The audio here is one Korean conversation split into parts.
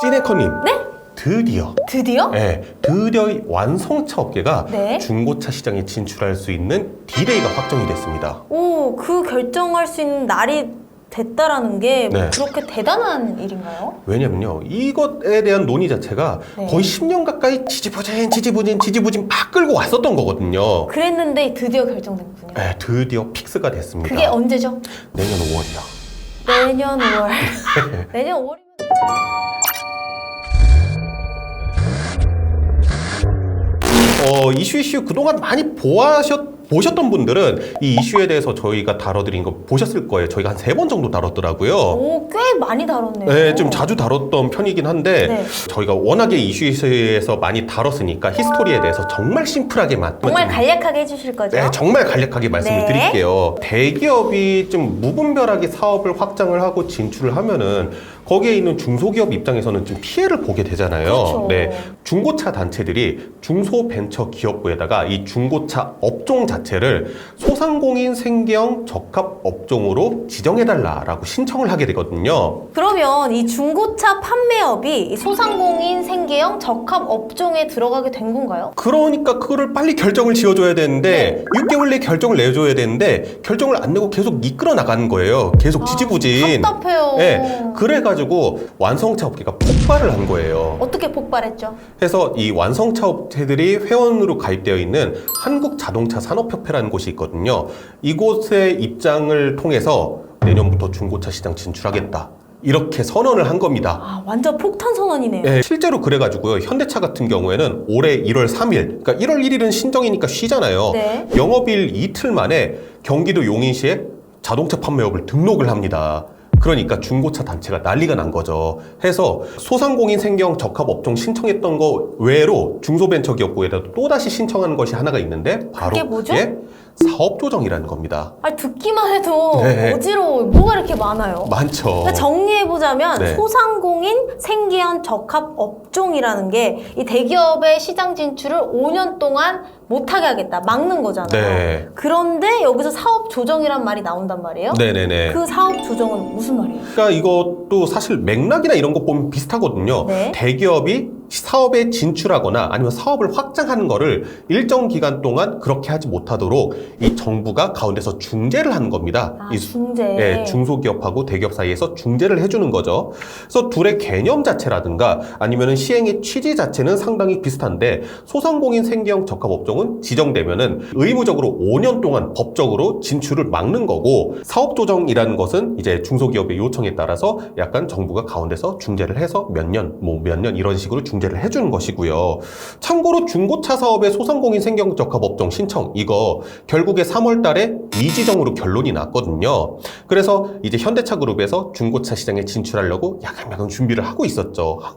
찌네커님. 네? 드디어 이 완성차 업계가 네. 중고차 시장에 진출할 수 있는 D-Day가 확정이 됐습니다. 오, 그 결정할 수 있는 날이 됐다라는 게 네. 그렇게 대단한 일인가요? 왜냐면요, 이것에 대한 논의 자체가 네. 거의 10년 가까이 지지부진 막 끌고 왔었던 거거든요. 그랬는데 드디어 결정됐군요. 네, 드디어 픽스가 됐습니다. 그게 언제죠? 내년 5월이요. 내년 5월. 내년 5월이면 이슈 그동안 많이 보셨던 분들은 이 이슈에 대해서 저희가 다뤄드린 거 보셨을 거예요. 저희가 한 3번 정도 다뤘더라고요. 오, 꽤 많이 다뤘네요. 네, 좀 자주 다뤘던 편이긴 한데 네. 저희가 워낙에 이슈에서 많이 다뤘으니까 히스토리에 대해서 정말 심플하게만 정말 간략하게 해주실 거죠? 네, 정말 간략하게 말씀을 네. 드릴게요. 대기업이 좀 무분별하게 사업을 확장을 하고 진출을 하면은 거기에 있는 중소기업 입장에서는 좀 피해를 보게 되잖아요. 그렇죠. 네, 중고차 단체들이 중소벤처기업부에다가 이 중고차 업종 자체를 소상공인 생계형 적합 업종으로 지정해달라라고 신청을 하게 되거든요. 그러면 이 중고차 판매업이 이 소상공인 생계형 적합 업종에 들어가게 된 건가요? 그러니까 그거를 빨리 결정을 지어줘야 되는데 6개월 내에 결정을 내줘야 되는데 결정을 안 내고 계속 이끌어 나가는 거예요. 계속 지지부진. 답답해요. 네, 그래가지고 완성차 업계가 폭발을 한 거예요. 어떻게 폭발했죠? 그래서 이 완성차 업체들이 회원으로 가입되어 있는 한국자동차산업협회라는 곳이 있거든요. 이곳의 입장을 통해서 내년부터 중고차 시장 진출하겠다. 이렇게 선언을 한 겁니다. 아, 완전 폭탄 선언이네요. 네, 실제로 그래가지고요. 현대차 같은 경우에는 올해 1월 3일, 그러니까 1월 1일은 신정이니까 쉬잖아요. 네. 영업일 이틀 만에 경기도 용인시에 자동차 판매업을 등록을 합니다. 그러니까 중고차 단체가 난리가 난 거죠. 해서 소상공인 생계형 적합 업종 신청했던 거 외로 중소벤처기업부에다 또다시 신청한 것이 하나가 있는데 바로 그게 뭐죠? 사업조정이라는 겁니다. 아, 듣기만 해도 네. 어지러워요. 뭐가 이렇게 많아요? 많죠. 그러니까 정리해보자면 네. 소상공인 생계형 적합 업종이라는 게 이 대기업의 시장 진출을 5년 동안 못하게 하겠다. 막는 거잖아요. 네. 그런데 여기서 사업 조정이란 말이 나온단 말이에요. 네네네. 그 사업 조정은 무슨 말이에요? 그러니까 이것도 사실 맥락이나 이런 거 보면 비슷하거든요. 네. 대기업이 사업에 진출하거나 아니면 사업을 확장하는 거를 일정 기간 동안 그렇게 하지 못하도록 이 정부가 가운데서 중재를 하는 겁니다. 아, 이 중재. 네, 중소기업하고 대기업 사이에서 중재를 해주는 거죠. 그래서 둘의 개념 자체라든가 아니면은 시행의 취지 자체는 상당히 비슷한데 소상공인 생계형 적합업종은 지정되면은 의무적으로 5년 동안 법적으로 진출을 막는 거고 사업조정이라는 것은 이제 중소기업의 요청에 따라서 약간 정부가 가운데서 중재를 해서 몇 년 이런 식으로 중재를 해주는 것이고요. 참고로 중고차 사업의 소상공인 생계형 적합업종 신청 이거 결국에 3월 달에 미지정으로 결론이 났거든요. 그래서 이제 현대차 그룹에서 중고차 시장에 진출하려고 야간야간 준비를 하고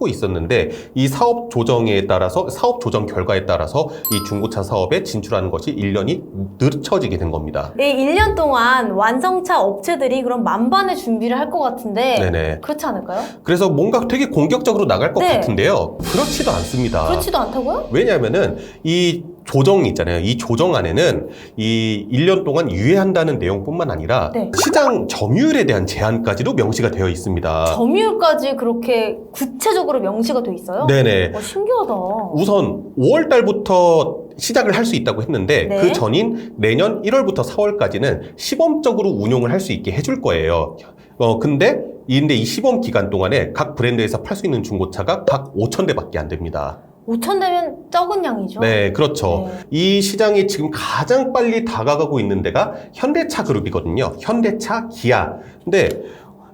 있었는데 이 사업 조정에 따라서 사업 조정 결과에 따라서 이 중고차 사업에 진출하는 것이 1년이 늦춰지게 된 겁니다. 이 1년 동안 완성차 업체들이 그럼 만반의 준비를 할 것 같은데 네네. 그렇지 않을까요? 그래서 뭔가 되게 공격적으로 나갈 것 네. 같은데요. 그렇지도 않습니다. 그렇지도 않다고요? 왜냐하면은 이 조정이 있잖아요. 이 조정 안에는 이 1년 동안 유예한다는 내용뿐만 아니라 네. 시장 점유율에 대한 제한까지도 명시가 되어 있습니다. 점유율까지 그렇게 구체적으로 명시가 돼 있어요? 네네. 신기하다. 우선 5월 달부터 시작을 할 수 있다고 했는데 네. 그 전인 내년 1월부터 4월까지는 시범적으로 운용을 할 수 있게 해줄 거예요. 근데 이 시범 기간 동안에 각 브랜드에서 팔 수 있는 중고차가 각 5,000대밖에 안 됩니다. 5,000대면 적은 양이죠? 네, 그렇죠. 네. 이 시장이 지금 가장 빨리 다가가고 있는 데가 현대차 그룹이거든요. 현대차, 기아. 근데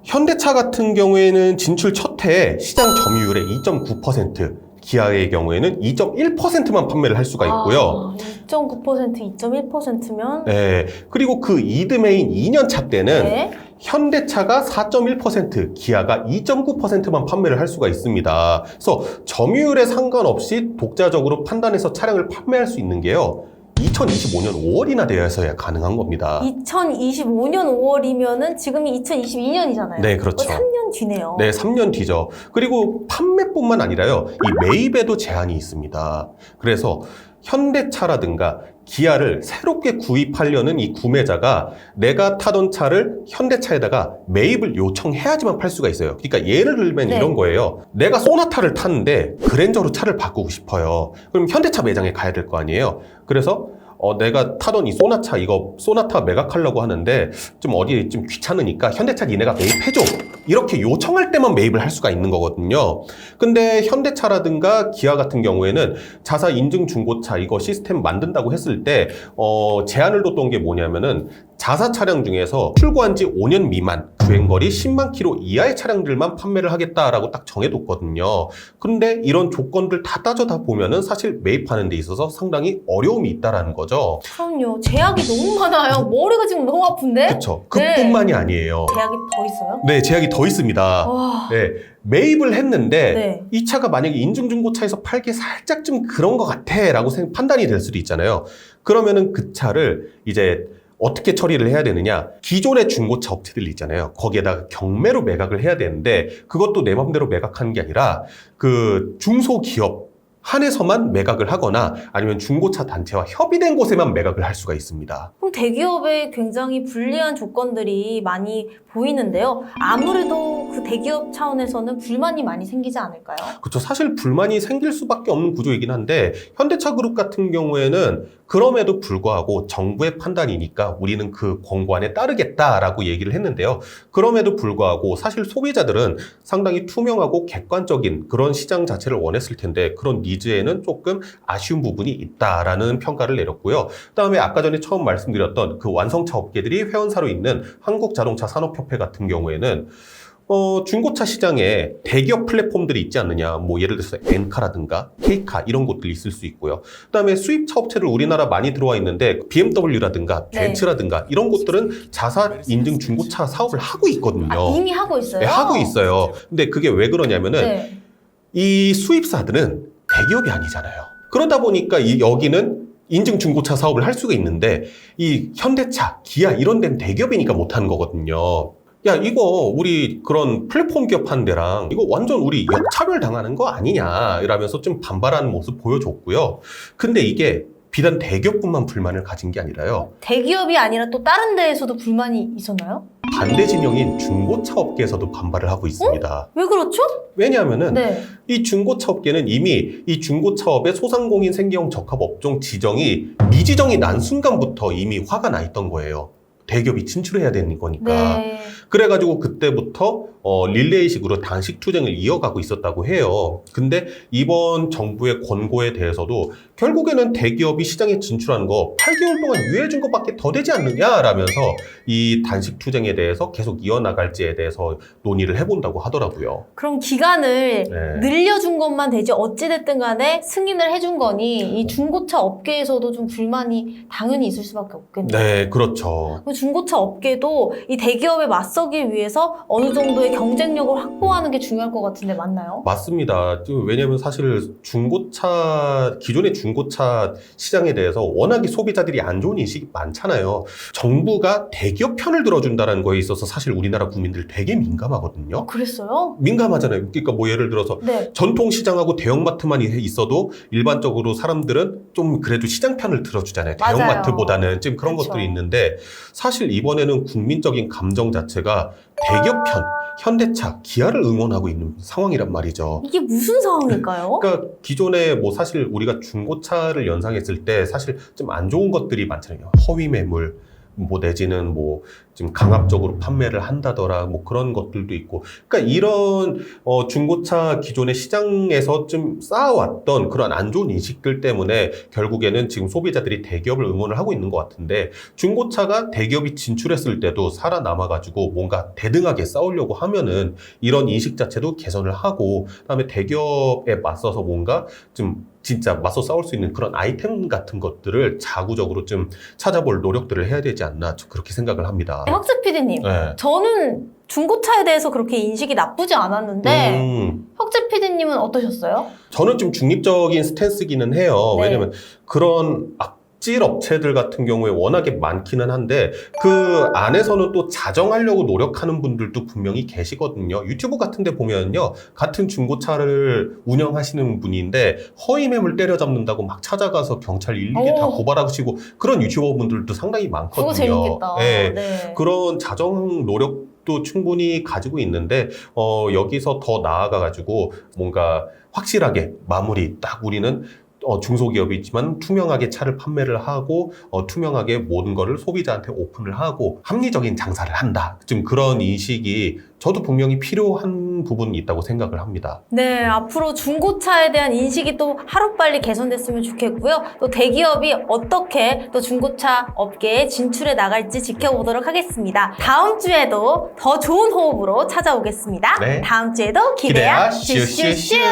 현대차 같은 경우에는 진출 첫 해에 시장 점유율의 2.9%, 기아의 경우에는 2.1%만 판매를 할 수가 있고요. 2.9%, 2.1%면 네, 그리고 그 이듬해인 2년 차 때는 네. 현대차가 4.1%, 기아가 2.9%만 판매를 할 수가 있습니다. 그래서 점유율에 상관없이 독자적으로 판단해서 차량을 판매할 수 있는 게요. 2025년 5월이나 되어서야 가능한 겁니다. 2025년 5월이면은 지금이 2022년이잖아요. 네, 그렇죠. 3년 뒤네요. 네, 3년 뒤죠. 그리고 판매뿐만 아니라요. 이 매입에도 제한이 있습니다. 그래서 현대차라든가 기아를 새롭게 구입하려는 이 구매자가 내가 타던 차를 현대차에다가 매입을 요청해야지만 팔 수가 있어요. 그러니까 예를 들면 네. 이런 거예요. 내가 소나타를 탔는데 그랜저로 차를 바꾸고 싶어요. 그럼 현대차 매장에 가야 될 거 아니에요. 그래서 내가 타던 이 소나타 매각하려고 하는데 좀 어디 좀 귀찮으니까 현대차 니네가 매입해줘. 이렇게 요청할 때만 매입을 할 수가 있는 거거든요. 근데 현대차라든가 기아 같은 경우에는 자사 인증 중고차 이거 시스템 만든다고 했을 때 제한을 뒀던 게 뭐냐면은 자사 차량 중에서 출고한 지 5년 미만, 주행거리 10만 킬로 이하의 차량들만 판매를 하겠다라고 딱 정해뒀거든요. 그런데 이런 조건들 다 따져다 보면은 사실 매입하는 데 있어서 상당히 어려움이 있다라는 거죠. 그럼요. 제약이 너무 많아요. 머리가 지금 너무 아픈데? 그렇죠. 그뿐만이 아니에요. 제약이 더 있어요? 네, 제약이 더 있습니다. 와. 네, 매입을 했는데 네. 이 차가 만약에 인증중고차에서 팔기 살짝 좀 그런 것 같아 라고 판단이 될 수도 있잖아요. 그러면은 그 차를 이제 어떻게 처리를 해야 되느냐, 기존의 중고차 업체들 있잖아요. 거기에다가 경매로 매각을 해야 되는데 그것도 내 맘대로 매각하는 게 아니라 그 중소기업 한에서만 매각을 하거나 아니면 중고차 단체와 협의된 곳에만 매각을 할 수가 있습니다. 그럼 대기업에 굉장히 불리한 조건들이 많이 보이는데요. 아무래도 그 대기업 차원에서는 불만이 많이 생기지 않을까요? 그렇죠. 사실 불만이 생길 수밖에 없는 구조이긴 한데 현대차 그룹 같은 경우에는 그럼에도 불구하고 정부의 판단이니까 우리는 그 권고안에 따르겠다라고 얘기를 했는데요. 그럼에도 불구하고 사실 소비자들은 상당히 투명하고 객관적인 그런 시장 자체를 원했을 텐데 그런 니즈에는 조금 아쉬운 부분이 있다라는 평가를 내렸고요. 그다음에 아까 전에 처음 말씀드렸던 그 완성차 업계들이 회원사로 있는 한국자동차 산업협회 같은 경우에는 중고차 시장에 대기업 플랫폼들이 있지 않느냐. 뭐 예를 들어서 엔카라든가 K카 이런 곳들이 있을 수 있고요. 그다음에 수입차 업체들 우리나라 많이 들어와 있는데 BMW라든가 네. 벤츠라든가 이런 곳들은 자사 인증 중고차 사업을 하고 있거든요. 이미 하고 있어요? 네, 하고 있어요. 근데 그게 왜 그러냐면은 네. 이 수입사들은 대기업이 아니잖아요. 그러다 보니까 여기는 인증 중고차 사업을 할 수가 있는데 이 현대차, 기아 이런 데는 대기업이니까 못하는 거거든요. 야, 이거 우리 그런 플랫폼 기업 하는 데랑 이거 완전 우리 역차별 당하는 거 아니냐 이러면서 좀 반발하는 모습 보여줬고요. 근데 이게 비단 대기업뿐만 불만을 가진 게 아니라요. 대기업이 아니라 또 다른 데에서도 불만이 있었나요? 반대 진영인 중고차 업계에서도 반발을 하고 있습니다. 왜 그렇죠? 왜냐하면은 네. 이 중고차 업계는 이미 이 중고차업의 소상공인 생계형 적합 업종 지정이 미지정이 난 순간부터 이미 화가 나 있던 거예요. 대기업이 진출해야 되는 거니까. 네. 그래가지고 그때부터 릴레이식으로 단식 투쟁을 이어가고 있었다고 해요. 근데 이번 정부의 권고에 대해서도 결국에는 대기업이 시장에 진출하는 거 8개월 동안 유예해준 것밖에 더 되지 않느냐라면서 이 단식 투쟁에 대해서 계속 이어나갈지에 대해서 논의를 해본다고 하더라고요. 그럼 기간을 네. 늘려준 것만 되지 어찌됐든 간에 승인을 해준 거니 이 중고차 업계에서도 좀 불만이 당연히 있을 수밖에 없겠네요. 네, 그렇죠. 그럼 중고차 업계도 이 대기업에 맞서기 위해서 어느 정도의 경쟁력을 확보하는 게 중요할 것 같은데 맞나요? 맞습니다. 왜냐하면 사실 기존의 중고차 시장에 대해서 워낙에 소비자들이 안 좋은 인식이 많잖아요. 정부가 대기업 편을 들어준다는 거에 있어서 사실 우리나라 국민들 되게 민감하거든요. 그랬어요? 민감하잖아요. 그러니까 뭐 예를 들어서 네. 전통시장하고 대형마트만 있어도 일반적으로 사람들은 좀 그래도 시장 편을 들어주잖아요. 맞아요. 대형마트보다는 지금 그런 그쵸. 것들이 있는데 사실 이번에는 국민적인 감정 자체가 대기업 편, 현대차, 기아를 응원하고 있는 상황이란 말이죠. 이게 무슨 상황일까요? 그러니까 기존에 뭐 사실 우리가 중고차를 연상했을 때 사실 좀 안 좋은 것들이 많잖아요. 허위 매물, 뭐 내지는 뭐 지금 강압적으로 판매를 한다더라 뭐 그런 것들도 있고, 그러니까 이런 중고차 기존의 시장에서 좀 쌓아왔던 그런 안 좋은 인식들 때문에 결국에는 지금 소비자들이 대기업을 응원을 하고 있는 것 같은데, 중고차가 대기업이 진출했을 때도 살아남아가지고 뭔가 대등하게 싸우려고 하면은 이런 인식 자체도 개선을 하고, 그다음에 대기업에 맞서서 뭔가 좀 진짜 맞서 싸울 수 있는 그런 아이템 같은 것들을 자구적으로 좀 찾아볼 노력들을 해야 되지 않나, 그렇게 생각을 합니다. 혁재 PD님, 네. 저는 중고차에 대해서 그렇게 인식이 나쁘지 않았는데 혁재 PD님은 어떠셨어요? 저는 좀 중립적인 스탠스기는 해요. 네. 왜냐면 그런 갑질 업체들 같은 경우에 워낙에 많기는 한데 그 안에서는 또 자정하려고 노력하는 분들도 분명히 계시거든요. 유튜브 같은 데 보면요. 같은 중고차를 운영하시는 분인데 허위 매물 때려잡는다고 막 찾아가서 경찰 일일이 다 고발하시고 그런 유튜버 분들도 상당히 많거든요. 그거 재밌겠다. 네. 네. 그런 자정 노력도 충분히 가지고 있는데 여기서 더 나아가가지고 뭔가 확실하게 마무리 딱 우리는 중소기업이지만 투명하게 차를 판매를 하고 투명하게 모든 거를 소비자한테 오픈을 하고 합리적인 장사를 한다. 좀 그런 인식이 저도 분명히 필요한 부분이 있다고 생각을 합니다. 네, 앞으로 중고차에 대한 인식이 또 하루빨리 개선됐으면 좋겠고요. 또 대기업이 어떻게 또 중고차 업계에 진출해 나갈지 지켜보도록 하겠습니다. 다음 주에도 더 좋은 호흡으로 찾아오겠습니다. 네. 다음 주에도 기대야 기대야 슈슈슈. 슈슈슈.